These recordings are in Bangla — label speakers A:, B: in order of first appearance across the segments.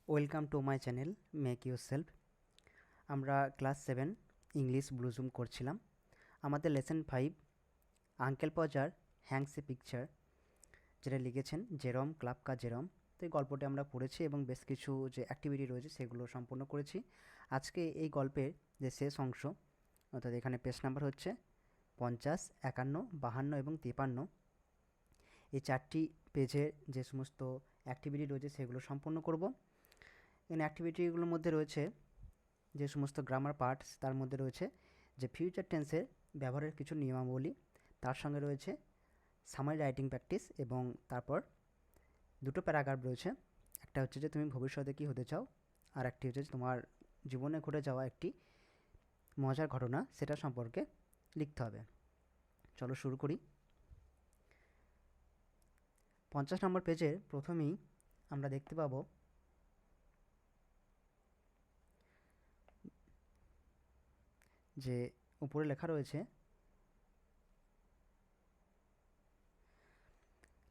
A: Welcome to my channel make your self. আমরা ক্লাস 7 ইংলিশ ব্লুজুম করছিলাম। আমাদের lesson 5 uncle Podger hangs a picture, যেটা লিখেছেন জেরম ক্লাপকা জেরম। তো এই গল্পটি আমরা পড়েছি এবং বেশ কিছু যে অ্যাক্টিভিটি রয়েছে সেগুলো সম্পূর্ণ করেছি। আজকে এই গল্পের যে শেষ অংশ, অর্থাৎ এখানে পেজ নাম্বার হচ্ছে 50, 51, 52 এবং 53। এই চারটি পেজের যে সমস্ত অ্যাক্টিভিটি রয়েছে সেগুলো সম্পূর্ণ করব। এই অ্যাক্টিভিটিগুলোর মধ্যে রয়েছে যে সমস্ত গ্রামার পার্টস, তার মধ্যে রয়েছে যে ফিউচার টেন্সের ব্যবহারের কিছু নিয়মাবলী, তার সঙ্গে রয়েছে সামারি রাইটিং প্র্যাকটিস এবং তারপর দুটো প্যারাগ্রাফ রয়েছে। একটা হচ্ছে যে তুমি ভবিষ্যতে কী হতে চাও, আর একটি হচ্ছে যে তোমার জীবনে ঘটে যাওয়া একটি মজার ঘটনা, সেটা সম্পর্কে লিখতে হবে। চলো শুরু করি। 50 নম্বর পেজের প্রথমেই আমরা দেখতে পাবো যে উপরে লেখা রয়েছে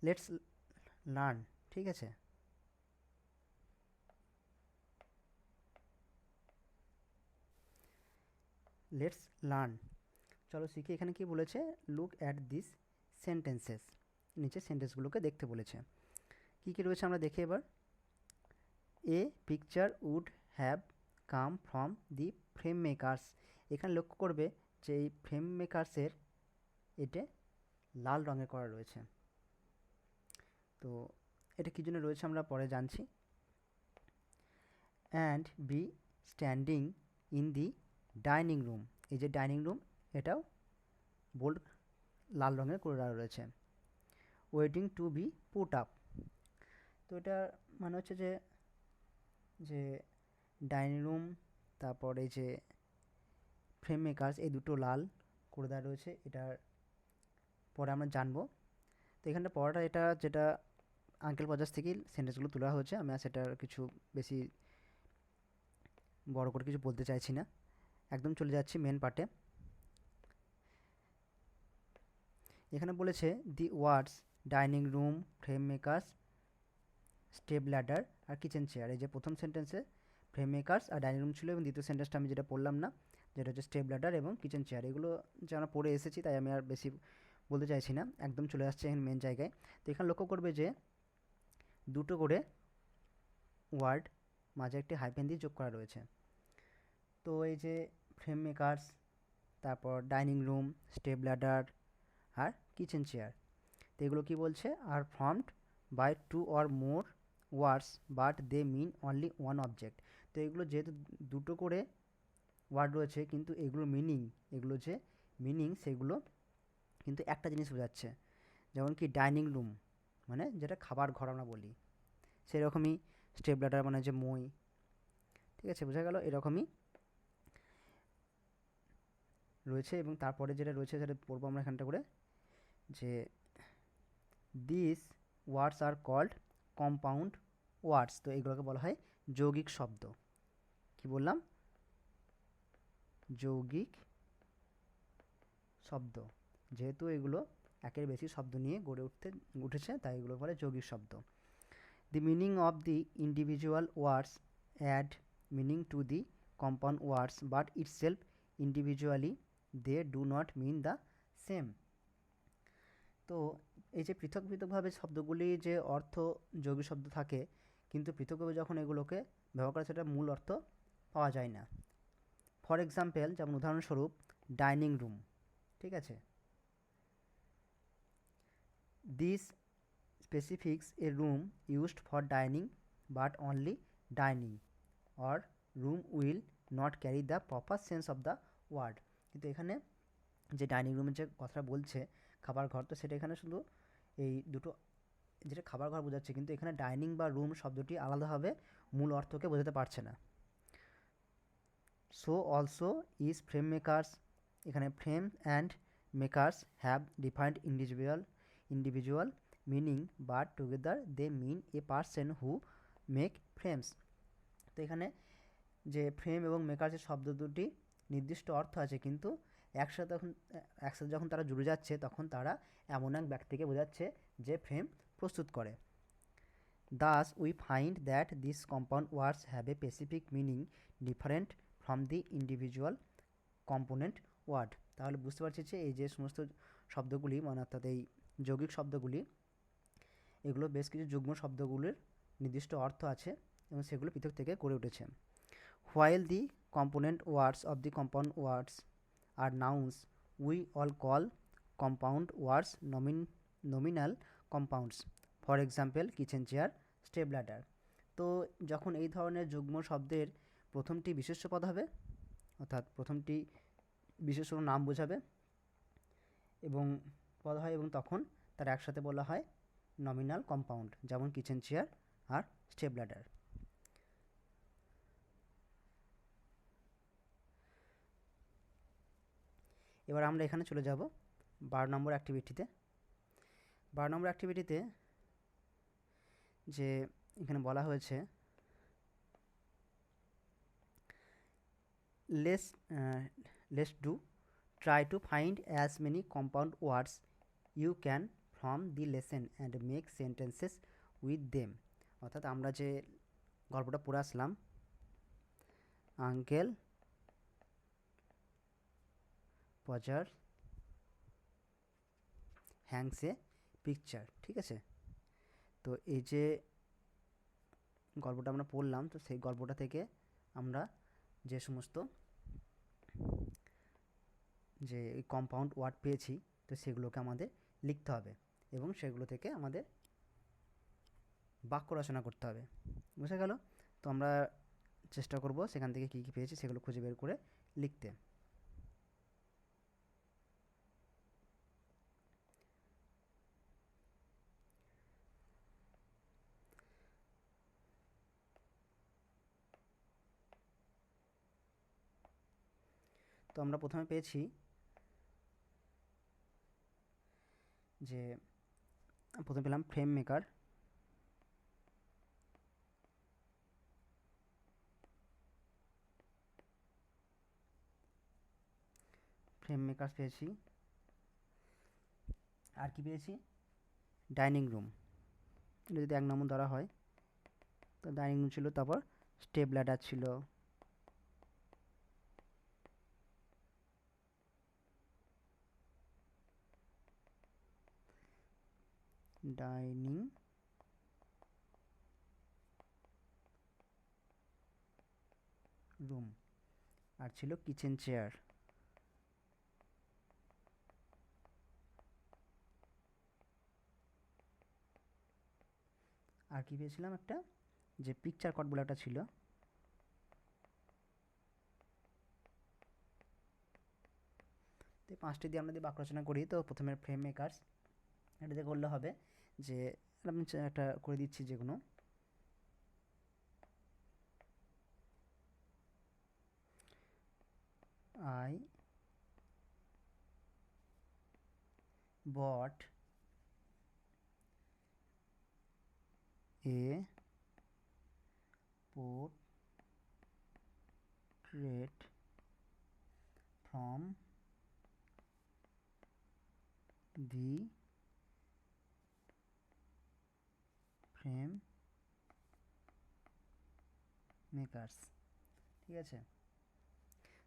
A: লেটস লার্ন। ঠিক আছে, লেটস লার্ন, চলো শিখি। এখানে কি বলেছে, লুক অ্যাট দিস সেন্টেন্সেস, নিচে সেন্টেন্সগুলোকে দেখতে বলেছে। কি কি রয়েছে আমরা দেখি এবার। A picture would have come from the frame makers. এখানে লক্ষ্য করবে যে এই ফ্রেম মেকার্সের এটা লাল রঙের করা রয়েছে। তো এটা কী জন্য রয়েছে আমরা পরে জানছি। And be standing in the dining room, এই যে ডাইনিং রুম এটাও বোল্ড লাল রঙের করে রয়েছে। Waiting to be put up, তো এটা মানে হচ্ছে যে যে ডাইনিং রুম, তারপর এই যে ফ্রেম মেকার্স, এই দুটো লাল করে দেওয়া রয়েছে, এটার পরে আমরা জানবো। তো এখানটা পড়াটা এটা যেটা আঙ্কেল বাজাজ থেকেই সেন্টেন্সগুলো তোলা হয়েছে, আমি আর সেটার কিছু বেশি বড় করে কিছু বলতে চাইছি না, একদম চলে যাচ্ছি মেন পার্টে। এখানে বলেছে the words dining room, frame makers, step ladder আর কিচেন চেয়ার। এই যে প্রথম সেন্টেন্সে ফ্রেম মেকার্স আর ডাইনিং রুম ছিল, এবং দ্বিতীয় সেন্টেন্সটা আমি যেটা পড়লাম না, যেটা হচ্ছে স্টেপ ল্যাডার এবং কিচেন চেয়ার, এগুলো যে আমরা পড়ে এসেছি তাই আমি আর বেশি বলতে চাইছি না, একদম চলে আসছে এখানে মেন জায়গায়। তো এখানে লক্ষ্য করবে যে দুটো করে ওয়ার্ড মাঝে একটি হাইফেন দিয়ে যোগ করা রয়েছে। তো এই যে ফ্রেম মেকার্স, তারপর ডাইনিং রুম, স্টেপ ল্যাডার আর কিচেন চেয়ার, তো এগুলো কী বলছে, are formed by two or more words but they mean only one object. তো এগুলো যেহেতু দুটো করে ওয়ার্ড রয়েছে, কিন্তু এগুলো মিনিং, এগুলো যে মিনিং সেগুলো কিন্তু একটা জিনিস বোঝাচ্ছে। যেমন কি ডাইনিং রুম মানে যেটা খাবার ঘর আমরা বলি, সেরকমই স্টেপ ল্যাডার মানে যে মই। ঠিক আছে, বোঝা গেল, এরকমই রয়েছে। এবং তারপরে যেটা রয়েছে সেটা পড়বো আমরা এখানটা করে, যে this words are called compound words. তো এগুলোকে বলা হয় যৌগিক শব্দ। কি বললাম, যৌগিক শব্দ। যেহেতু এগুলো একের বেশি শব্দ নিয়ে গড়ে উঠেছে, তাই এগুলো বলে যৌগিক শব্দ। The meaning of the individual words add meaning to the compound words but itself individually they do not mean the same. তো এই যে পৃথক পৃথকভাবে শব্দগুলি যে অর্থ যৌগিক শব্দ থাকে, কিন্তু পৃথকভাবে যখন এগুলোকে ব্যবহার করা সেটা মূল অর্থ পাওয়া যায় না। ফর এক্সাম্পল, যেমন উদাহরণস্বরূপ ডাইনিং রুম, ঠিক আছে, this specifics a room used for dining but only dining or room will not carry the proper sense of the word. কিন্তু এখানে যে ডাইনিং রুমের যে কথাটা বলছে খাবার ঘর, তো সেটা এখানে শুধু এই দুটো যেটা খাবার ঘর বোঝাচ্ছে, কিন্তু এখানে ডাইনিং বা রুম শব্দটি আলাদাভাবে মূল অর্থকে বোঝাতে পারছে না। So also is frame makers, এখানে frame and makers have defined individual meaning but together they mean a person who make frames. তো এখানে যে ফ্রেম এবং মেকার্সের শব্দ দুটি নির্দিষ্ট অর্থ আছে, কিন্তু একসাথে যখন তারা জুড়ে যাচ্ছে তখন তারা এমন এক ব্যক্তিকে বোঝাচ্ছে যে ফ্রেম প্রস্তুত করে। Thus, we find that these compound words have a specific meaning different from the individual component word. তাহলে বুঝতে পারছি যে এই যে সমস্ত শব্দগুলি মানে অর্থাৎ এই যৌগিক শব্দগুলি এগুলো বেশ কিছু যুগ্ম শব্দগুলির নির্দিষ্ট অর্থ আছে এবং সেগুলো পৃথক থেকে গড়ে উঠেছে। While the component words of the compound words are nouns, we all call compound words nominal compounds. For example, kitchen chair, step ladder. তো যখন এই ধরনের যুগ্ম শব্দের প্রথমটি বিশেষ্য পদ হবে অর্থাৎ প্রথমটি বিশেষ্য নাম বোঝাবে এবং পদ হয় এবং তখন তার একসাথে বলা হয় নমিনাল কম্পাউন্ড, যেমন কিচেন চেয়ার আর স্টেপ ল্যাডার। এবার আমরা এখানে চলে যাব 12 নম্বর অ্যাক্টিভিটিতে। 12 নম্বর অ্যাক্টিভিটিতে যে এখানে বলা হয়েছে let's do try to find as many compound words you can from the lesson and make sentences with them। অর্থাৎ আমরা যে গল্পটা পড়ে আসলাম uncle Podger hangs a picture, ঠিক আছে? তো এই যে গল্পটা আমরা পড়লাম তো সেই গল্পটা থেকে আমরা যে সমস্ত যে কম্পাউন্ড ওয়ার্ড পেয়েছি তো সেগুলোকে আমাদের লিখতে হবে এবং সেগুলো থেকে আমাদের বাক্য রচনা করতে হবে। বুঝা গেল? তো আমরা চেষ্টা করব সেখান থেকে কী কী পেয়েছি সেগুলো খুঁজে বের করে লিখতে। তো আমরা প্রথমে পেয়েছি যে প্রথমে পেলাম ফ্রেম মেকার, ফ্রেম মেকার পেয়েছি। আর কি পেয়েছি? ডাইনিং রুম, এটা যদি 1 নম্বর ধরা হয় তো ডাইনিং রুম ছিল, তারপর স্টেপ ল্যাডার ছিল, ডাইনিং রুম, আর ছিল কিচেন চেয়ার। আর কি পেয়েছিলাম? একটা যে পিকচার কট বলে একটা ছিল, তো 5টি দিয়ে আমরা যদি বাক্য রচনা করি তো প্রথমে ফ্রেম মেকার্স এটাতে করলে হবে যে আমি একটা করে দিচ্ছি যে কোনো I bought a portrait from the frame makers, ঠিক আছে?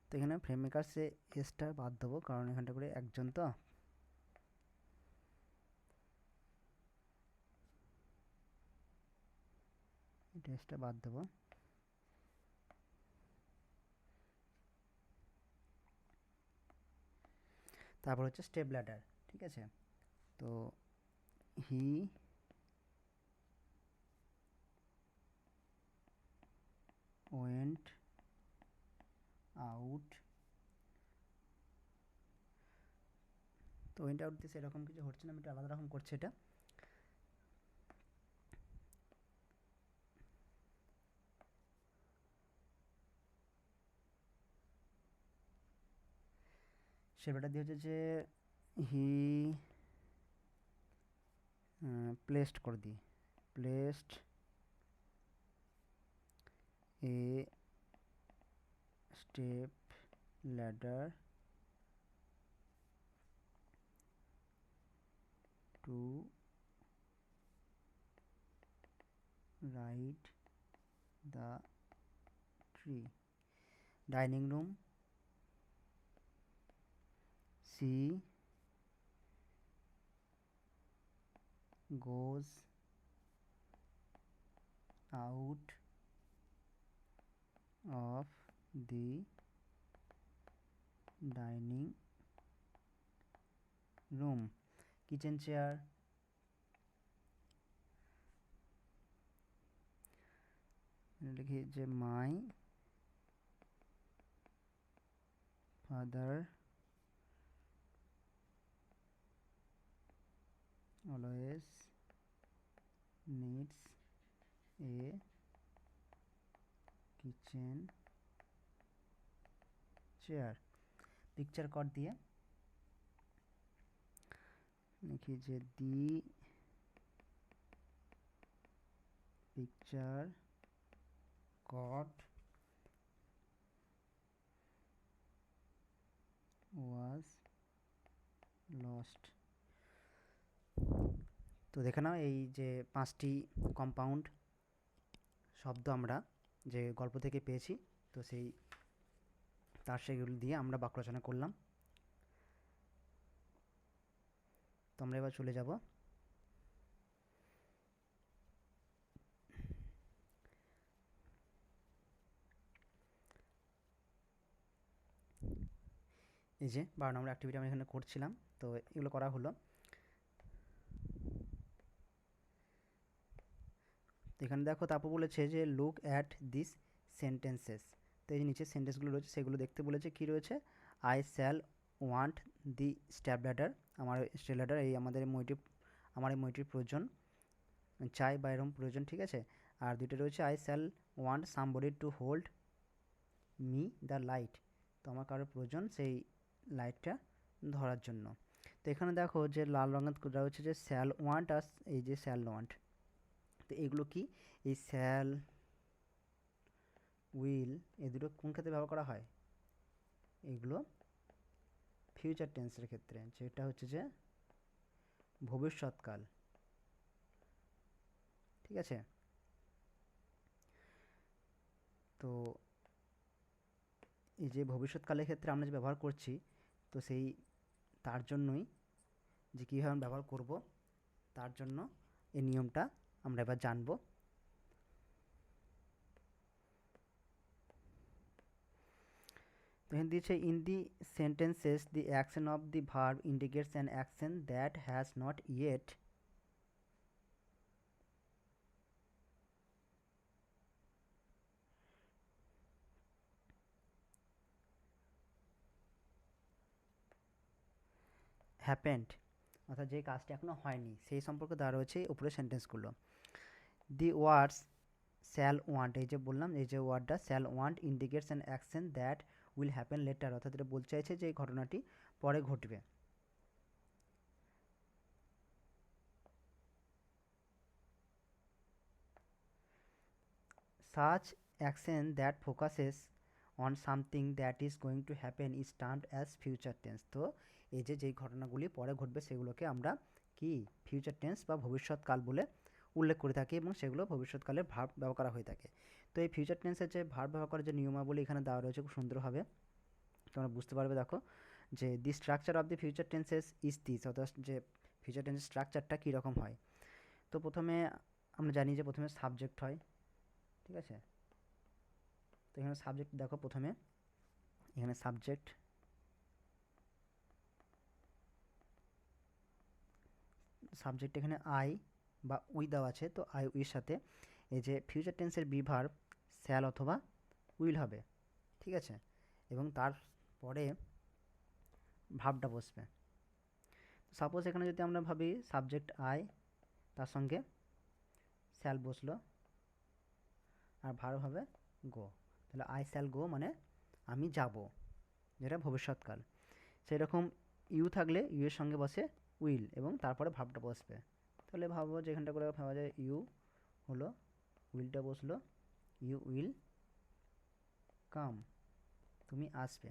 A: তো এখানে ফ্রেম মেকার্সে এসটা বাদ দেবো কারণ এখানটা করে একজন, তো এটা এসটা বাদ দেবো। তারপর হচ্ছে স্টেপ ল্যাডার, ঠিক আছে? তো হি ওয়েন্ট আউট, তো ওয়েন্ট আউট দিয়ে সেরকম কিছু হচ্ছে না, আমি একটু আলাদা রকম করছি এটা। সেটা দিয়ে হচ্ছে যে হি প্লেসড করে দিই, placed a step ladder to ride the tree, dining room, she goes out of the dining room, kitchen chair, লিখি যে my father always needs a kitchen chair, picture কট দিয়ে লিখি যে the picture caught was lost. তো দেখে নাও এই যে 5টি কম্পাউন্ড শব্দ আমরা যে গল্প থেকে পেয়েছি, তো সেগুলো দিয়ে আমরা বাক্য রচনা করলাম। তো আমরা এবার চলে যাব এই যে 12 নম্বর অ্যাক্টিভিটি আমরা এখানে করছিলাম, তো এগুলো করা হলো। এখানে দেখো তারপর বলেছে যে লুক অ্যাট দিস সেন্টেন্সেস, তো এই যে নিচে সেন্টেন্সগুলো রয়েছে সেগুলো দেখতে বলেছে। কি রয়েছে? I shall want the step ladder, আমার স্ট্যাপ ল্যাডার এই আমার এই মইটির প্রয়োজন, চাই বা এরকম প্রয়োজন, ঠিক আছে। আর দুইটা রয়েছে I shall want somebody to hold me the light, তো আমার কারোর প্রয়োজন সেই লাইটটা ধরার জন্য। তো এখানে দেখো যে লাল রঙের রয়েছে যে শ্যাল ওয়ান্ট আর এই যে শ্যাল ওয়ান্ট, তো এগুলো কি? এই শ্যাল উইল এই দুটো কোন ক্ষেত্রে ব্যবহার করা হয়? এগুলো ফিউচার টেন্সের ক্ষেত্রে, যেটা হচ্ছে যে ভবিষ্যৎকাল, ঠিক আছে। তো এই যে ভবিষ্যৎকালের ক্ষেত্রে আমরা যে ব্যবহার করছি, তো তার জন্যই যে কীভাবে আমরা ব্যবহার করব তার জন্য এই নিয়মটা আমরা এবার জানবো। তো এখানে দিয়েছে in the sentences the action of the verb indicates an action that has not yet happened, অর্থাৎ যে কাজটা এখনো হয়নি সেই সম্পর্কে দেওয়া রয়েছে উপরের সেন্টেন্সগুলো। দি ওয়ার্ডস শ্যাল ওয়ান্ট, এই যে বললাম এই যে ওয়ার্ডটা shall want indicates an action that will happen letter, অর্থাৎ এটা বলতে চাইছে যে এই ঘটনাটি পরে ঘটবে। Such action that focuses on something that is going to happen is termed as future tense, তো এই যে যেই ঘটনাগুলি পরে ঘটবে সেগুলোকে আমরা কি ফিউচার টেন্স বা ভবিষ্যৎকাল বলে উল্লেখ করে থাকি এবং সেগুলো ভবিষ্যৎকালের ভার্ব ব্যবহার করা হয়ে থাকে। তো এই ফিউচার টেন্সের যে ভার্ব ব্যবহার করার যে নিয়মাবলী এখানে দেওয়া রয়েছে খুব সুন্দরভাবে, তোমরা বুঝতে পারবে। দেখো যে দি structure of the future tenses is this, অর্থাৎ যে ফিউচার টেন্সের স্ট্রাকচারটা কীরকম হয়। তো প্রথমে আমরা জানি যে প্রথমে সাবজেক্ট হয়, ঠিক আছে। তো এখানে সাবজেক্ট দেখো, প্রথমে এখানে সাবজেক্ট এখানে আই বা উই দেওয়া আছে, তো আই উইর সাথে এই যে ফিউচার টেন্সের বিভার্ব শ্যাল অথবা উইল হবে, ঠিক আছে, এবং তারপরে ভার্বটা বসবে। সাপোজ এখানে যদি আমরা ভাবি সাবজেক্ট আই, তার সঙ্গে শ্যাল বসলো আর ভার্ব হবে গো, তাহলে আই শ্যাল গো মানে আমি যাব, যেটা ভবিষ্যৎকাল। সেই রকম ইউ থাকলে ইউ এর সঙ্গে বসে উইল এবং তারপরে ভার্বটা বসবে। তাহলে ভাবো যে এখানটা করে ভাবা যায় ইউ হলো, উইলটা বসলো, ইউ উইল কাম, তুমি আসবে।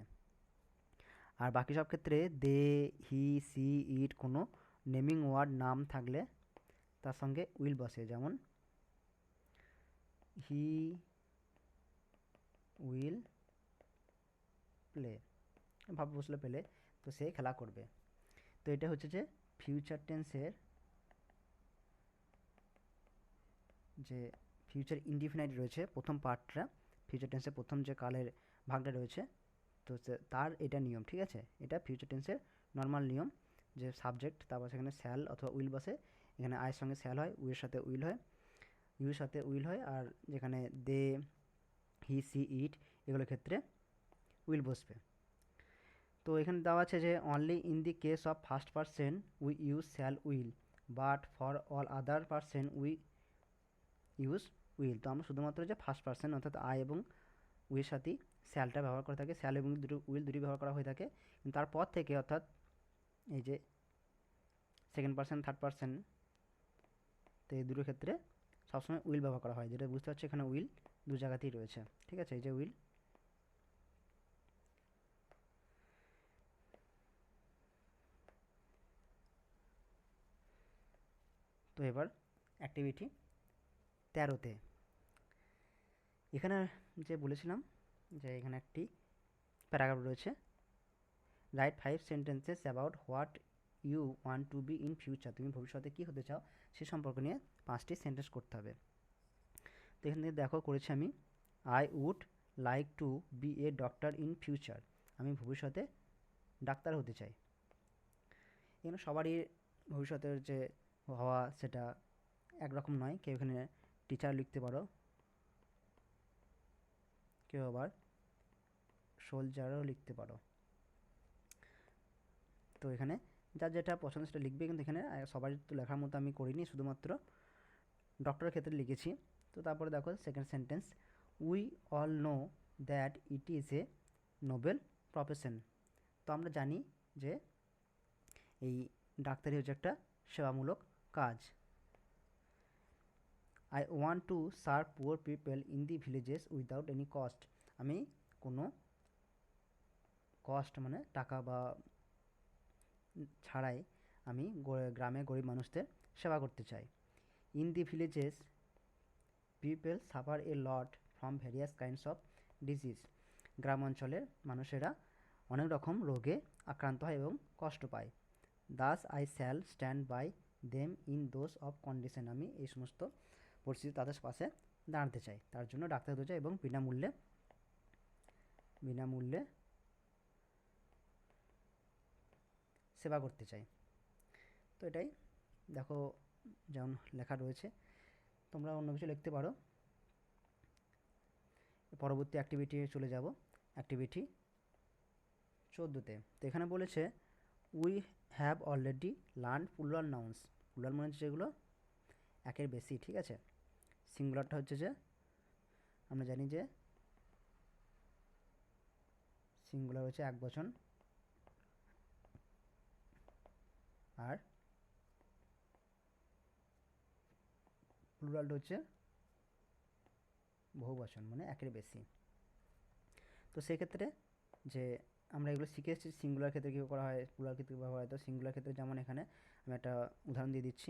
A: আর বাকি সব ক্ষেত্রে দে, হি, সি, ইট কোনো নেমিং ওয়ার্ড নাম থাকলে তার সঙ্গে উইল বসে, যেমন হি উইল প্লে, ভাব বসলে পেলে, তো সে খেলা করবে। তো এটা হচ্ছে যে ফিউচার টেন্সের যে ফিউচার ইনডিফিনাইট রয়েছে প্রথম পার্টটা, ফিউচার টেন্সের প্রথম যে কালের ভাগটা রয়েছে, তো তার এটা নিয়ম, ঠিক আছে। এটা ফিউচার টেন্সের নর্মাল নিয়ম, যে সাবজেক্ট তারপর সেখানে শ্যাল অথবা উইল বসে। এখানে আয়ের সঙ্গে শ্যাল হয়, উইয়ের সাথে উইল হয়, ইউর সাথে উইল হয়, আর যেখানে দে, হি, সি, ইট এগুলোর ক্ষেত্রে উইল বসবে। তো এখানে দেওয়া আছে যে only in the case of first person we use shall will, but for all other person we use will. তো আমরা শুধুমাত্র যে ফার্স্ট পারসন অর্থাৎ আই এবং উইয়ের সাথেই শ্যালটা ব্যবহার করে থাকে, শ্যাল এবং উইল দুটি ব্যবহার করা হয়ে থাকে। কিন্তু তারপর থেকে অর্থাৎ এই যে সেকেন্ড পারসন থার্ড পারসন, তো এই দুটোর ক্ষেত্রে সবসময় উইল ব্যবহার করা হয়, যেটা বুঝতে পারছি এখানে উইল দু জায়গাতেই রয়েছে, ঠিক আছে। এই যে উইল। তো এবার অ্যাক্টিভিটি 13তে এখানে যে বলেছিলাম যে এখানে একটি প্যারাগ্রাফ রয়েছে, write 5 sentences about what you want to be in future. তুমি ভবিষ্যতে কী হতে চাও সে সম্পর্কে নিয়ে 5টি সেন্টেন্স করতে হবে। তো এখান থেকে দেখো করেছি আমি, I would like to be a doctor in future. আমি ভবিষ্যতে ডাক্তার হতে চাই। এখানে সবারই ভবিষ্যতের যে হওয়া সেটা একরকম নয়, কেউ এখানে টিচার লিখতে পারো, কেউ আবার সোলজারও লিখতে পারো। তো এখানে যার যেটা পছন্দ সেটা লিখবে, কিন্তু এখানে সবার তো লেখার মতো আমি করিনি, শুধুমাত্র ডক্টরের ক্ষেত্রে লিখেছি। তো তারপরে দেখো second sentence, we all know that it is a noble profession. তো আমরা জানি যে এই ডাক্তারি হচ্ছে একটা সেবামূলক কাজ। I want to serve poor people in the villages without any cost. আমি কোনো কস্ট মানে টাকা বা ছাড়াই আমি গ্রামে গরিব মানুষদের সেবা করতে চাই। In the villages people suffer a lot from various kinds of disease. গ্রাম অঞ্চলের মানুষেরা অনেক রকম রোগে আক্রান্ত হয় এবং কষ্ট পায়। Thus I shall stand by them in those of condition. আমি এই সমস্ত পরিস্থিতি তাদের পাশে দাঁড়াতে চাই, তার জন্য ডাক্তার হতে চাই এবং বিনামূল্যে সেবা করতে চাই। তো এটাই দেখো যেমন লেখা রয়েছে, তোমরা অন্য কিছু লিখতে পারো। পরবর্তী অ্যাক্টিভিটি চলে যাব, অ্যাক্টিভিটি 14তে। তো এখানে বলেছে we have already learn plural nouns. Plural মানে হচ্ছে যেগুলো একের বেশি, ঠিক আছে। সিঙ্গুলারটা হচ্ছে যে আমরা জানি যে সিঙ্গুলার হচ্ছে এক বচন, আর প্লুরালটা হচ্ছে বহু বচন মানে একের বেশি। তো সেক্ষেত্রে যে আমরা এগুলো শিখে এসেছি সিঙ্গুলার ক্ষেত্রে কী করা হয়, প্লুরাল ক্ষেত্রে কী ব্যবহার হয়। তো সিঙ্গুলার ক্ষেত্রে যেমন এখানে আমি একটা উদাহরণ দিয়ে দিচ্ছি,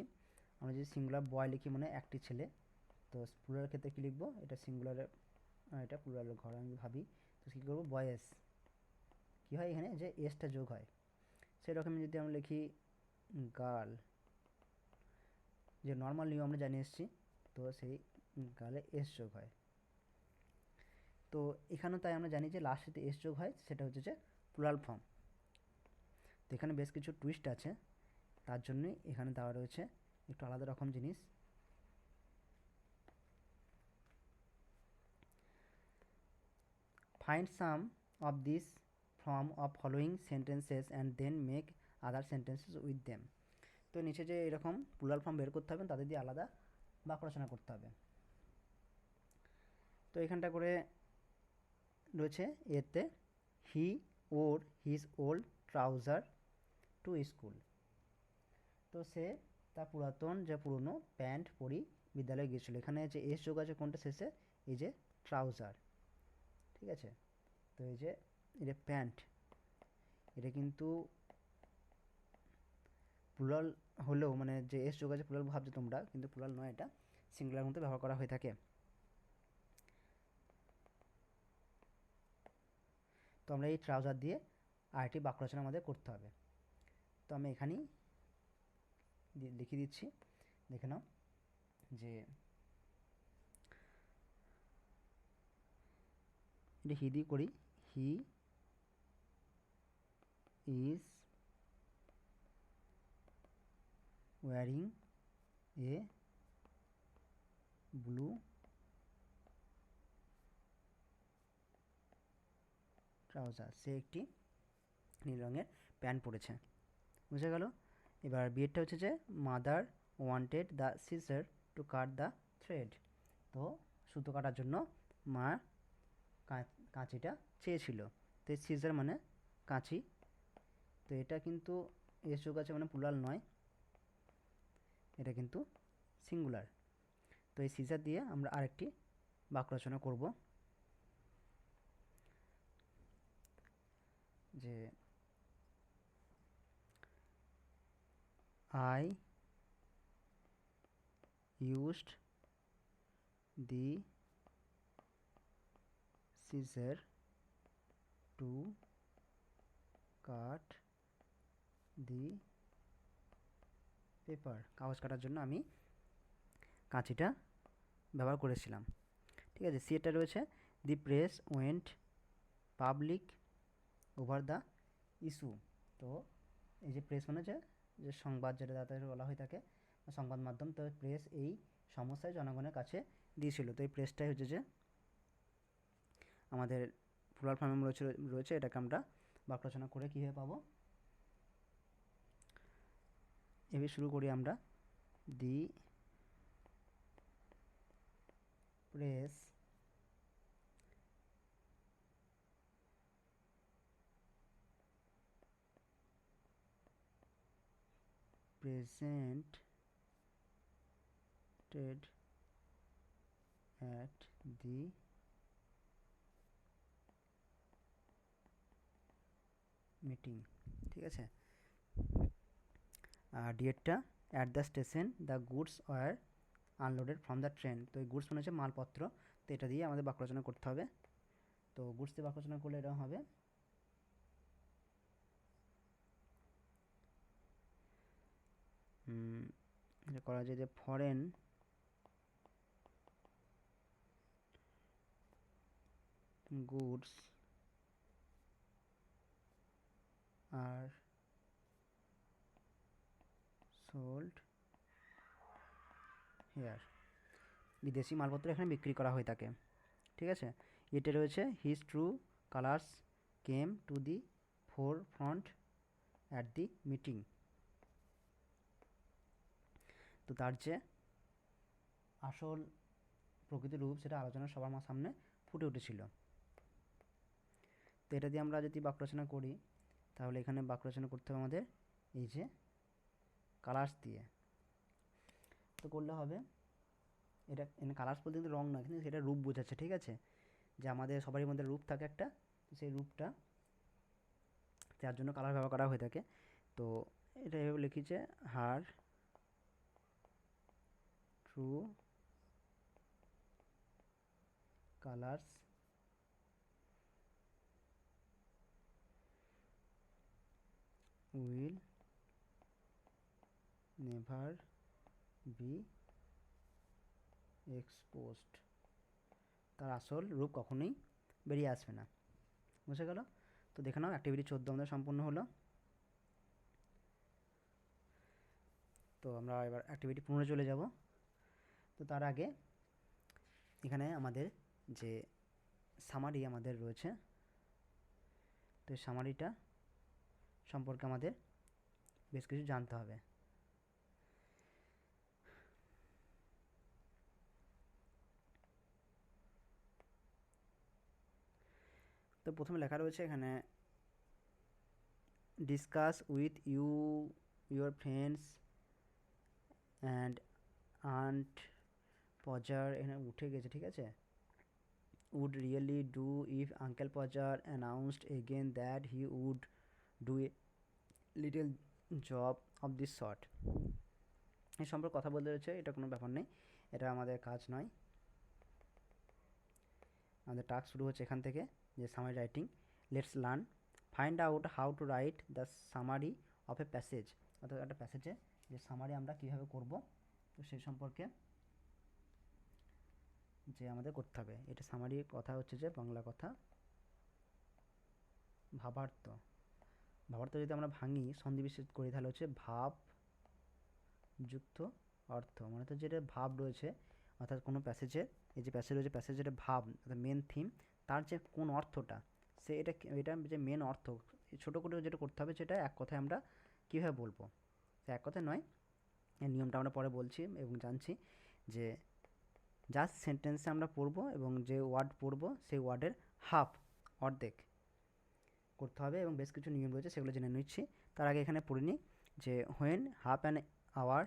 A: আমরা যদি সিঙ্গুলার বয় লিখি মানে একটি ছেলে, তো প্লুরাল ক্ষেত্রে কী লিখবো, এটা সিঙ্গুলারে, এটা প্লুরালের ঘর আমি ভাবি, তো কী করবো, বয়েস। কী হয় এখানে যে এসটা যোগ হয়, সেরকম যদি আমরা লিখি গার্ল, যে নর্মাল নিয়ম আমরা জানিয়ে এসেছি, তো সেই গার্লে এস যোগ হয়। তো এখানেও তাই আমরা জানি যে লাস্টে এস যোগ হয়, সেটা হচ্ছে যে প্লুরাল ফর্ম। তো এখানে বেশ কিছু টুইস্ট আছে, তার জন্যই এখানে দেওয়া রয়েছে একটু আলাদা রকম জিনিস। Find some of this from of following sentences and then make other sentences with them. তো নিচে যে এরকম প্লুরাল ফর্ম বের করতে হবে, তাদের দিয়ে আলাদা বাক্য রচনা করতে হবে। তো এখানটা করে রয়েছে এতে, he wore his old trouser to school. তো সে তার পুরাতন যে পুরনো প্যান্ট পরি বিদ্যালয়ে গিয়েছিল। এখানে যে এস যোগ আছে কোনটা শেষে, এই যে ট্রাউজার, ঠিক আছে। তো এই যে এটা প্যান্ট, এটা কিন্তু প্লুরাল হলেও মানে যে এস যোগ আছে প্লুরাল ভাবছো তোমরা, কিন্তু প্লুরাল নয়, এটা সিঙ্গুলার মধ্যে ব্যবহার করা হয়ে থাকে। তো আমরা এই ট্রাউজার দিয়ে আরেকটি বাক্য রচনা আমাদের করতে হবে। তো আমি এখানেই লিখে দিচ্ছি, দেখে নাও যে এটা হি দিয়ে করি, he is wearing a blue trouser, সে একটি নীল রঙের প্যান্ট পরেছে। বুঝে গেল? এবার বিয়েরটা হচ্ছে যে mother wanted the scissor to cut the thread, তো সুতো কাটার জন্য মা কাঁচিটা চেয়েছিল। তো সিজার মানে কাঁচি, তো এটা কিন্তু এস যোগ আছে মানে প্লুরাল নয়, এটা কিন্তু সিঙ্গুলার। তো এই সিজার দিয়ে আমরা আরেকটি বাক্য রচনা করব, যে I used the scissor to cut the paper, কাগজ কাটার জন্য আমি কাঁচিটা ব্যবহার করেছিলাম। ঠিক আছে, সি এটা রয়েছে the press went public over the issue, তো এই যে প্রেস মানে যে সংবাদ, যেটা তাদের বলা হয়ে থাকে সংবাদ মাধ্যম, তো প্রেস এই সমস্যায় জনগণের কাছে দিয়েছিল। তো এই প্রেসটাই হচ্ছে যে আমাদের প্লুরাল ফর্মে রয়েছে, এটাকে আমরা বাক্য রচনা করে কীভাবে পাবো, এভাবে শুরু করি আমরা। The press presented at the meeting, ঠিক আছে। আর ডিএরটা at the station the goods were unloaded from the train, তো এই গুডস মানে হচ্ছে মালপত্র, তো এটা দিয়ে আমাদের বাক্য রচনা করতে হবে। তো গুডস দিয়ে বাক্য রচনা করলে এরকম হবে, এটা করা যায় যে foreign goods are sold here, বিদেশি মালপত্র এখানে বিক্রি করা হয়ে থাকে। ঠিক আছে, এটা রয়েছে his true colours came to the four front at the meeting, তো তার যে আসল প্রকৃতির রূপ সেটা আলোচনার সবার সামনে ফুটে উঠেছিল। তো এটা দিয়ে আমরা যদি বাক্য রচনা করি, তাহলে এখানে বাক্য রচনা করতে হবে আমাদের এই যে কালার্স দিয়ে, তো করলে হবে এটা এখানে কালার্স বলতে কিন্তু রং নয়, কিন্তু সেটা রূপ বোঝাচ্ছে। ঠিক আছে, যে আমাদের সবারই মধ্যে রূপ থাকে একটা, সেই রূপটা তার জন্য কালার ব্যবহার করা হয়ে থাকে। তো এটা এভাবে লিখেছে her true colours will never be exposed, তার আসল রূপ কখনোই বেরিয়ে আসবে না। বুঝে গেল? তো দেখে নাও অ্যাক্টিভিটি 14 আমাদের সম্পূর্ণ হলো। তো আমরা এবার অ্যাক্টিভিটি 15 চলে যাব। তো তার আগে এখানে আমাদের যে সামারি আমাদের রয়েছে, তো এই সামারিটা সম্পর্কে আমাদের বেশ কিছু জানতে হবে। তো প্রথমে লেখা রয়েছে এখানে discuss with your friends and aunt Podger, এখানে উঠে গেছে। ঠিক আছে, would really do if Uncle Pojar announced again that he would do a little job of this sort, এই সম্পর্কে কথা বলতে রয়েছে, এটা কোনো ব্যাপার নেই, এটা আমাদের কাজ নয়। আমাদের টাস্ক শুরু হচ্ছে এখান থেকে, যে summary writing let's learn find out how to write the summary of a passage, অর্থাৎ একটা প্যাসেজে যে সামারি আমরা কীভাবে করব, তো সেই সম্পর্কে যে আমাদের করতে হবে। এটা সামারি কথা হচ্ছে যে বাংলা কথা ভাবার্থ। ভাবার্থ যদি আমরা ভাঙি সন্ধিবিচ্ছেদ করি তাহলে হচ্ছে ভাব যুক্ত অর্থ, মানে তো যেটা ভাব রয়েছে অর্থাৎ কোনো প্যাসেজে, এই যে প্যাসেজ রয়েছে প্যাসেজের ভাব অর্থাৎ মেন থিম, তার যে কোন অর্থটা সে এটা যে মেন অর্থ ছোটো করে যেটা করতে হবে সেটা এক কথায় আমরা কীভাবে বলবো, সে এক কথায় নয়, এই নিয়মটা আমরা পরে বলছি এবং জানছি যে জাস্ট সেন্টেন্সে আমরা পড়বো এবং যে ওয়ার্ড পড়বো সেই ওয়ার্ডের হাফ অর্ধেক করতে হবে এবং বেশ কিছু নিয়ম রয়েছে সেগুলো জেনে নিচ্ছি। তার আগে এখানে পড়ে নিই যে when half an hour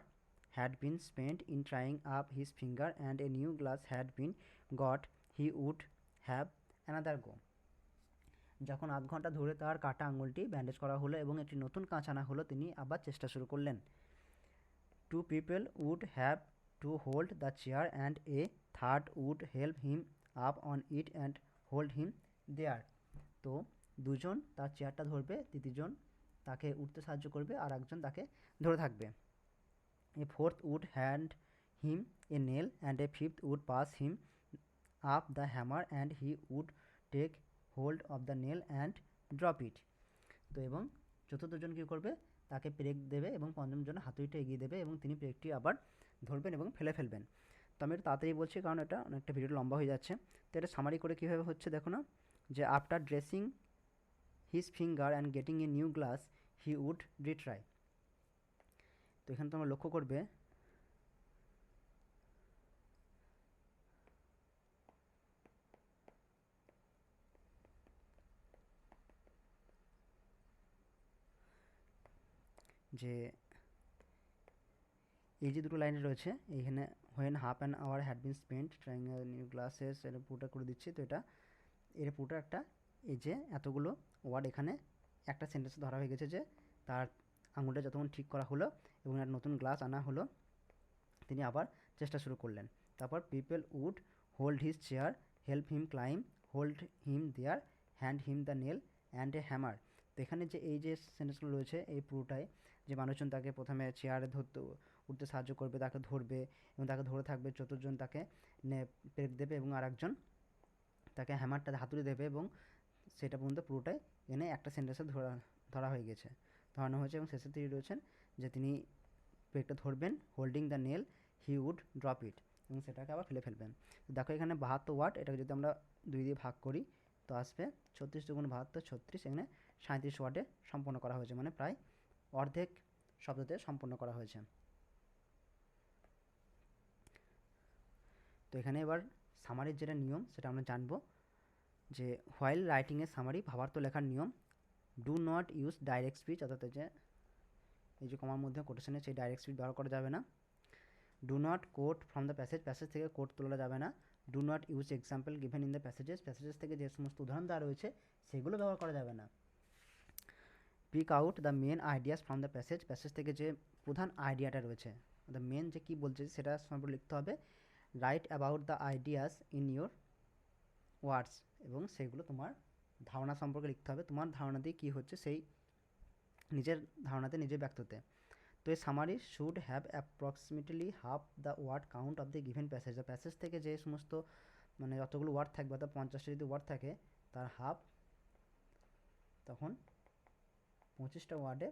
A: had been spent in trying up his finger and a new glass had been got, he would have another go. যখন আধ ঘন্টা ধরে তার কাটা আঙুলটি ব্যান্ডেজ করা হলো এবং একটি নতুন কাঁচ আনা হলো, তিনি আবার চেষ্টা শুরু করলেন। Two people would have to hold the chair and a third would help him up on it and hold him there. তো দুজন তার চেয়ারটা ধরবে, তৃতীয়জন তাকে উঠতে সাহায্য করবে আর একজন তাকে ধরে থাকবে। A fourth would hand him a nail and a fifth would pass him up the hammer and he would take hold of the nail and drop it. তো এবং চতুর্থজন কী করবে, তাকে পেরেক দেবে এবং পঞ্চমজন হাতুড়িটা এগিয়ে দেবে এবং তিনি পেরেকটি আবার ধরবেন এবং ফেলে ফেলবেন। তো আমি একটু তাড়াতাড়ি বলছি কারণ এটা অনেকটা ভিডিও লম্বা হয়ে যাচ্ছে। তো এটা সামারি করে কীভাবে হচ্ছে দেখো না, যে after dressing his finger and getting a new glass he would retry. তো এখানে তোমরা লক্ষ্য করবে যে এই যে দুটো লাইন রয়েছে এইখানে when half an hour had been spent trying new glasses, এটা পুরোটা করে দিচ্ছি। তো এটা পুরোটা একটা এই যে এতগুলো ওয়ার্ড এখানে একটা সেন্টেন্সে ধরা হয়ে গেছে যে তার আঙুলটা যতক্ষণ ঠিক করা হলো এবং একটা নতুন গ্লাস আনা হলো, তিনি আবার চেষ্টা শুরু করলেন। তারপর people would hold his chair, help him climb, hold him there, hand him the nail and a hammer. তো এখানে যে এই যে সেন্টেন্সগুলো রয়েছে এই পুরোটাই যে মানুষজন তাকে প্রথমে চেয়ারে উঠতে সাহায্য করবে, তাকে ধরবে এবং তাকে ধরে থাকবে, চতুর্জন তাকে পেরেক দেবে এবং আর একজন তাকে হ্যামারটা হাতুড়ি দেবে এবং সেটা পর্যন্ত পুরোটাই এনে একটা সেন্টেন্সে ধরা হয়ে গেছে, ধরানো হয়েছে। এবং শেষে তিনি রয়েছেন যে তিনি পেরেকটা ধরবেন, holding the nail he would drop it, এবং সেটাকে আবার ফেলে ফেলবেন। দেখো এখানে 72 ওয়ার্ড, এটাকে যদি আমরা 2 দিয়ে ভাগ করি তো আসবে 36 দুগুণ 72 36, এখানে 37 ওয়ার্ডে সম্পন্ন করা হয়েছে, মানে প্রায় অর্ধেক শব্দতে সম্পন্ন করা হয়েছে। তো এখানে এবার সামারির যেটা নিয়ম সেটা আমরা জানবো যে হোয়াইল রাইটিংয়ে সামারি ভাবার্থ লেখার নিয়ম, do not use direct speech, অর্থাৎ এই যে কমার মধ্যে কোটেশনে সেই ডাইরেক্ট স্পিচ ব্যবহার করা যাবে না। Do not quote from the passage, passage থেকে কোট তোলা যাবে না। Do not use example given in the passages, passages থেকে যে সমস্ত উদাহরণ দেওয়া রয়েছে সেগুলো ব্যবহার করা যাবে না। Pick out the main ideas from the passage, passage থেকে যে প্রধান আইডিয়াটা রয়েছে দ্য মেন যে কী বলছে সেটা সম্পর্কে লিখতে হবে। Right about the ideas in your ওয়ার্ডস, এবং সেগুলো তোমার ধারণা সম্পর্কে লিখতে হবে, তোমার ধারণা দিয়ে কী হচ্ছে সেই নিজের ধারণাতে নিজে ব্যক্ত হতে। তো এই summary should have approximately half the word count of the given passage, the passage থেকে যে সমস্ত মানে যতগুলো ওয়ার্ড থাকবে অর্থাৎ 50টা যদি ওয়ার্ড থাকে তার হাফ, তখন 25টা ওয়ার্ডে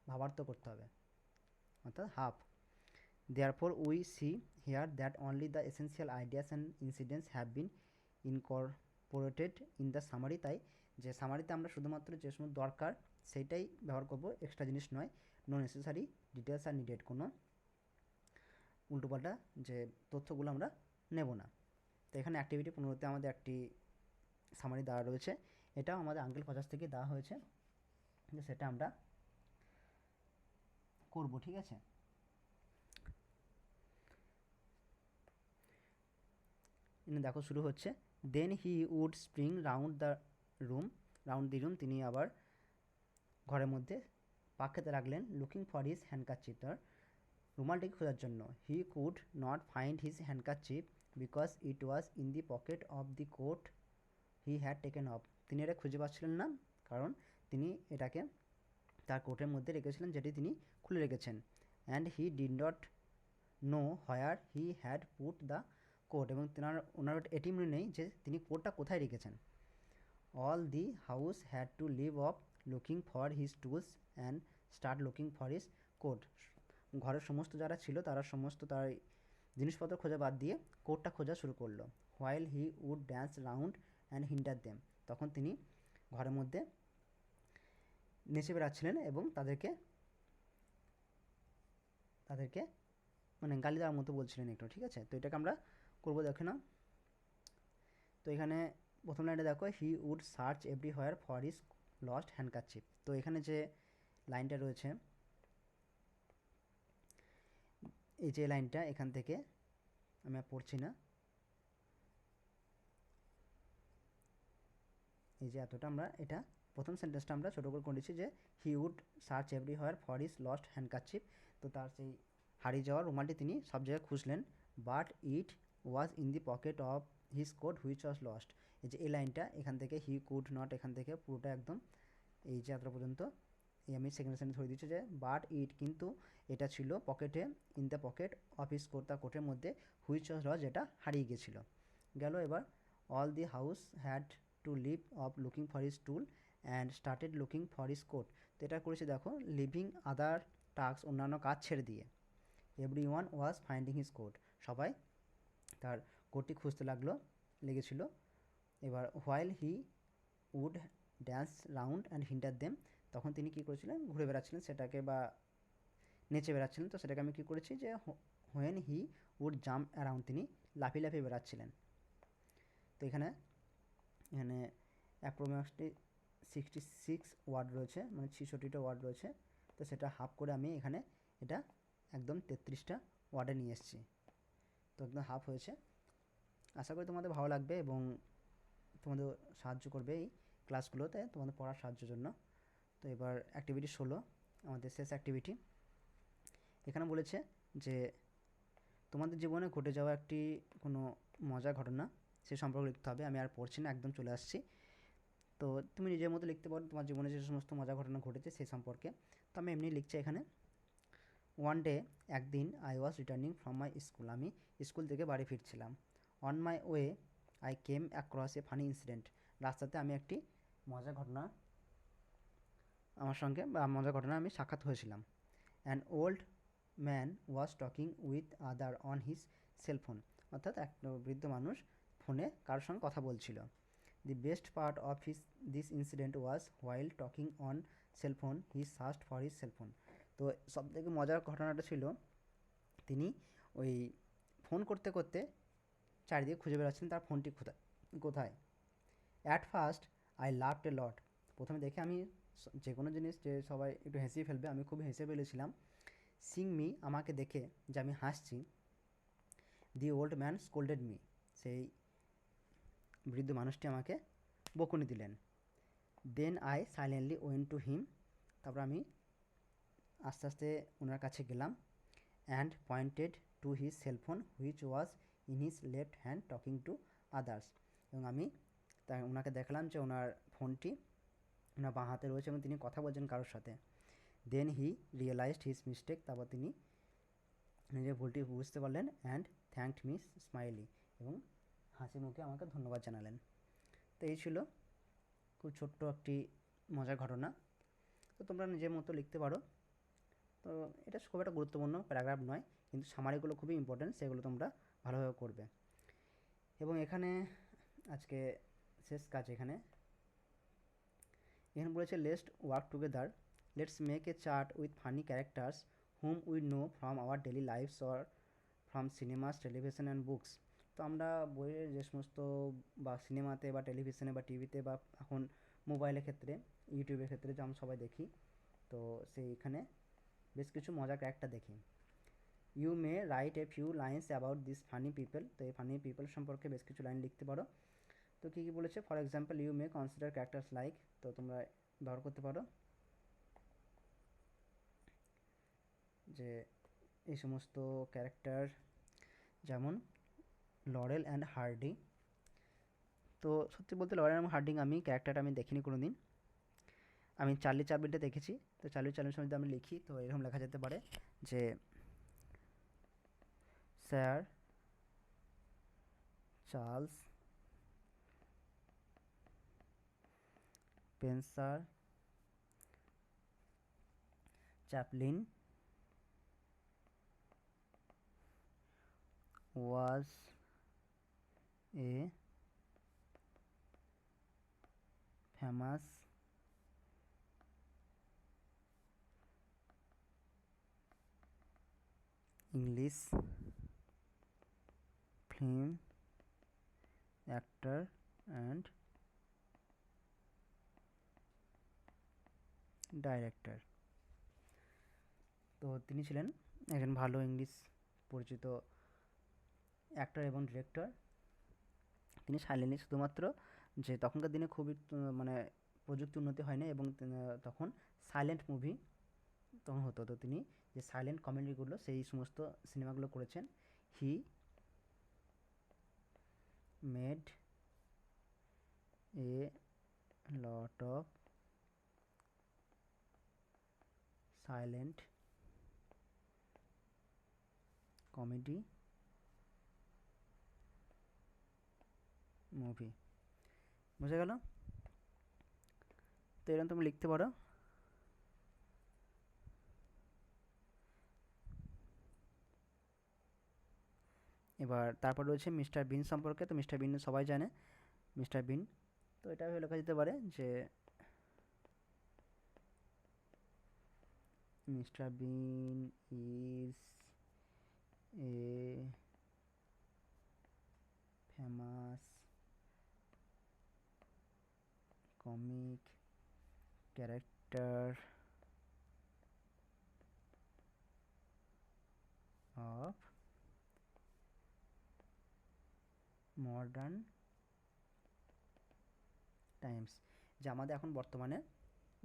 A: ভাবার্থ করতে হবে, অর্থাৎ half. Therefore we see here that only the essential ideas and incidents have been incorporated in the summary, তাই যে সামারিতে আমরা শুধুমাত্র যে সমস্ত দরকার সেইটাই ব্যবহার করব, এক্সট্রা জিনিস নয়। No necessary details are needed, কোনো উল্টোপাল্টা যে তথ্যগুলো আমরা নেব না। তো এখানে অ্যাক্টিভিটি 15তে আমাদের একটি সামারি দেওয়া রয়েছে, এটাও আমাদের আঙ্কেল 50 থেকে দেওয়া হয়েছে, সেটা আমরা করব, ঠিক আছে। দেখো শুরু হচ্ছে, then he would spring round the room, তিনি আবার ঘরের মধ্যে পাক খেতে লাগলেন। লুকিং ফর হিজ হ্যান্ডকারচিফ, তার রুমালটিকে খোঁজার জন্য। He could not find his handkerchief because it was in the pocket of the coat he had taken off, তিনি এটা খুঁজে পাচ্ছিলেন না, কারণ তিনি এটাকে তার কোটের মধ্যে রেখেছিলেন, যেটি তিনি খুলে রেখেছেন। And he did not know where he had put the coat, এবং ওনার এটি মনে নেই যে তিনি কোটটা কোথায় রেখেছেন। All the house had to leave off looking for his tools and start looking for his coat. ঘরের সমস্ত যারা ছিল তারা সমস্ত তার জিনিসপত্র খোঁজা বাদ দিয়ে কোটটা খোঁজা শুরু করলো। While he would dance round and hinder them, তখন তিনি ঘরের মধ্যে নেচে বেড়াচ্ছিলেন এবং তাদেরকে মানে গালি দেওয়ার মতো বলছিলেন একটু, ঠিক আছে। তো এটাকে আমরা করবো, দেখে না। তো এখানে প্রথম লাইনে দেখো, he would search everywhere for his lost handkerchief. তো এখানে যে লাইনটা রয়েছে, এই যে লাইনটা, এখান থেকে আমি আর পড়ছি না, এই যে এতটা আমরা এটা প্রথম সেন্টেন্সটা আমরা ছোটো করে করেছি যে he would search everywhere for his lost handkerchief. তো তার সেই হারিয়ে যাওয়া রুমালটি তিনি সব জায়গায় খুঁজলেন, but it was in the pocket of his coat which was lost. এই যে এই লাইনটা, এখান থেকে হি কুড নট, এখান থেকে পুরোটা একদম এই যে এতটা পর্যন্ত এই আমি সেকেন্ড সেন্টেন্স ধরে দিচ্ছি যে বাট ইট, কিন্তু এটা ছিল পকেটে, in the pocket of his coat, তার কোটের মধ্যে, হুইচ ওয়াজ লস্ট, যেটা হারিয়ে গিয়েছিল। গেল এবার all the house had to leave off looking for his tool and started looking for his coat. তো এটা করেছে দেখো, লিভিং আদার টাস্ক, অন্যান্য কাজ ছেড়ে দিয়ে, every one was finding his coat, সবাই তার কোটটি খুঁজতে লেগেছিল। এবার while he would dance round and hinder them, তখন তিনি কী করেছিলেন, ঘুরে বেড়াচ্ছিলেন সেটাকে, বা নেচে বেড়াচ্ছিলেন। তো সেটাকে আমি কী করেছি যে when he would jump around, তিনি লাফিয়ে লাফিয়ে বেড়াচ্ছিলেন। তো এখানে অ্যাপ্রক্সিমেটলি 66 ওয়ার্ড রয়েছে, মানে 66টা ওয়ার্ড রয়েছে। তো সেটা হাফ করে আমি এখানে এটা একদম 33টা ওয়ার্ডে নিয়ে এসেছি। তো একদম হাফ হয়েছে। আশা করি তোমাদের ভালো লাগবে এবং তোমাদের সাহায্য করবে এই ক্লাসগুলোতে তোমাদের পড়ার সাহায্যের জন্য। তো এবার অ্যাক্টিভিটি 16, আমাদের শেষ অ্যাক্টিভিটি। এখানে বলেছে যে তোমাদের জীবনে ঘটে যাওয়া একটি কোনো মজার ঘটনা, সে সম্পর্কে লিখতে হবে। আমি আর পড়ছি না, একদম চলে আসছি। তো তুমি নিজের মতো লিখতে পারো তোমার জীবনে যে সমস্ত মজার ঘটনা ঘটেছে সেই সম্পর্কে। তো আমি এমনি লিখছি এখানে। ওয়ান ডে, একদিন, I was returning from my school, আমি স্কুল থেকে বাড়ি ফিরছিলাম। On my way I came across a funny incident, রাস্তাতে আমি একটি মজার ঘটনা মজার ঘটনা আমি সাক্ষাৎ হয়েছিলাম। An old man was talking with other on his cellphone, অর্থাৎ একটা বৃদ্ধ মানুষ ফোনে কারোর সঙ্গে কথা বলছিল। The best part of this incident was while talking on cellphone he searched for his cellphone. তো সবথেকে মজার ঘটনাটা ছিল তিনি ওই ফোন করতে করতে চারিদিকে খুঁজে বেড়াচ্ছেন তার ফোনটি কোথায়। অ্যাট ফার্স্ট আই লাভড এ লট, প্রথমে দেখে আমি যে কোনো জিনিস যে সবাই একটু হেসেই ফেলবে, আমি খুব হেসে ফেলেছিলাম। সিং মি, আমাকে দেখে যে আমি হাসছি। The old man scolded me, সেই বৃদ্ধ মানুষটি আমাকে বকুনি দিলেন। Then I silently went to him, তারপর আমি আস্তে আস্তে ওনার কাছে গেলাম। And pointed to his cellphone which was in his left hand talking to others, এবং আমি ওনাকে দেখালাম যে ওনার ফোনটি ওনার বাঁ হাতে রয়েছে এবং তিনি কথা বলছেন কারোর সাথে। দেন হি রিয়েলাইজড হিজ মিস্টেক, তারপর তিনি নিজের ভুলটি বুঝতে পারলেন। অ্যান্ড থ্যাঙ্কড মি স্মাইলি, এবং হাসি মুখে আমাকে ধন্যবাদ জানালেন। তো এই ছিল খুব ছোট্ট একটি মজার ঘটনা। তো তোমরা নিজের মতো লিখতে পারো। তো এটা খুব একটা গুরুত্বপূর্ণ প্যারাগ্রাফ নয়, কিন্তু সামারিগুলো খুবই ইম্পর্টেন্ট, সেগুলো তোমরা ভালোভাবে করবে। এবং এখানে আজকে শেষ কাজ, এখানে বলেছে let's work together, let's make a chart with funny characters whom we know from our daily lifes or from cinemas, television and books. তো আমরা বইয়ের যে সমস্ত বা সিনেমাতে বা টেলিভিশনে বা টিভিতে বা এখন মোবাইলের ক্ষেত্রে, ইউটিউবের ক্ষেত্রে যে আমরা সবাই দেখি, তো সেইখানে বেশ কিছু মজার ক্যারেক্টার দেখি। You may write a few lines about this funny people, তো এই ফানি পিপল সম্পর্কে বেশ কিছু লাইন লিখতে পারো। তো কী কী বলেছে, for example you may consider characters like, তো তোমরা ব্যবহার করতে পারো যে এই সমস্ত ক্যারেক্টার, যেমন লরেল অ্যান্ড হার্ডি, তো সত্যি বলতে লরেন হার্ডিং আমি ক্যারেক্টারটা আমি দেখিনি কোনো দিন। আমি চার্লি চ্যাপলিনটা দেখেছি। তো চার্লি চ্যাপলিন সম্বন্ধে আমি লিখি তো এরকম লেখা যেতে পারে যে sir Charles Spencer Chaplin was a famous English film actor and director। তো তিনি ছিলেন একজন ভালো ইংলিশ পরিচিত অ্যাক্টর এবং ডিরেক্টর। তিনি সাইলেন্টলি শুধুমাত্র যে তখনকার দিনে খুবই মানে প্রযুক্তি উন্নতি হয়নি এবং তখন সাইলেন্ট মুভি তখন হতো। তো তিনি যে সাইলেন্ট কমেডিগুলো সেই সমস্ত সিনেমাগুলো করেছেন। He made a lot of silent comedy movie. বুঝা গেল? তো এরকম তুমি লিখতে পারো। এবার তারপর রয়েছে মিস্টার বিন সম্পর্কে। তো মিস্টার বিন সবাই জানে মিস্টার বিন। তো এটা লেখা যেতে পারে যে Mister Bean is a famous comic character of modern times. যে আমাদের এখন বর্তমানে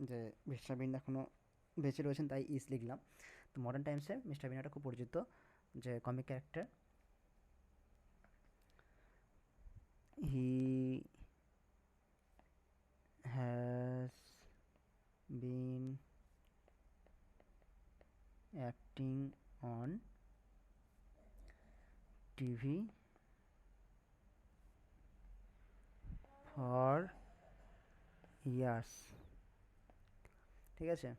A: যে মিস্টার বিন এখনও বেঁচে রয়েছেন তাই ইস লিখলাম। তো মডার্ন টাইমসে মিস্টার বিন একটা খুব পরিচিত যে comic character. He has been acting on TV for years. ঠিক আছে?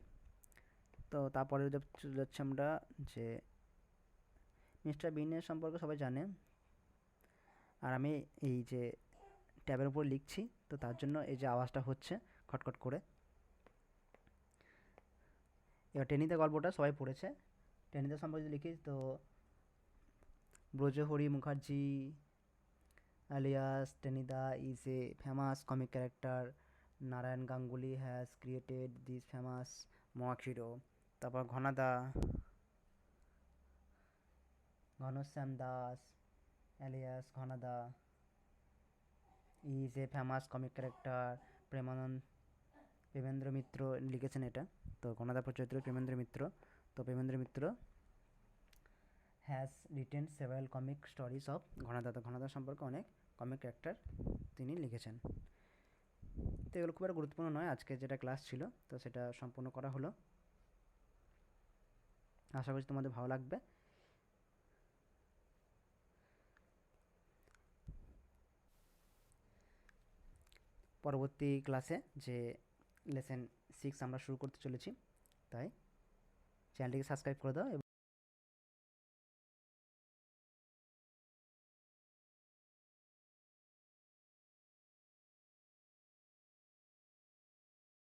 A: তো তারপরে চলে যাচ্ছি আমরা যে মিস্টার বিনের সম্পর্কে সবাই জানে। আর আমি এই যে ট্যাবের উপর লিখছি তো তার জন্য এই যে আওয়াজটা হচ্ছে খটখট করে। এবার টেনিদা গল্পটা সবাই পড়েছে। টেনিদা সম্পর্কে যদি লিখি তো ব্রজহরি Mukherjee alias Tenida is a famous comic character. Narayan Ganguly has created this famous mock hero. তারপর Ghanada Ghanshyam Das alias Ghanada is a famous comic character. Premendra মিত্র লিখেছেন এটা। তো ঘনাদা চরিত্র প্রেমেন্দ্র মিত্র। তো Premendra Mitra has written several comic stories of Ghanada. তো ঘনাদা সম্পর্কে অনেক কমিক ক্যারেক্টার তিনি লিখেছেন। তো এগুলো খুব একটা গুরুত্বপূর্ণ নয়, আজকে যেটা ক্লাস ছিল তো সেটা সম্পূর্ণ করা হলো। আশা করছি তোমাদের ভালো লাগবে। পরবর্তী ক্লাসে যে লেসন 6 আমরা শুরু করতে চলেছি, তাই চ্যানেলটিকে সাবস্ক্রাইব করে দাও।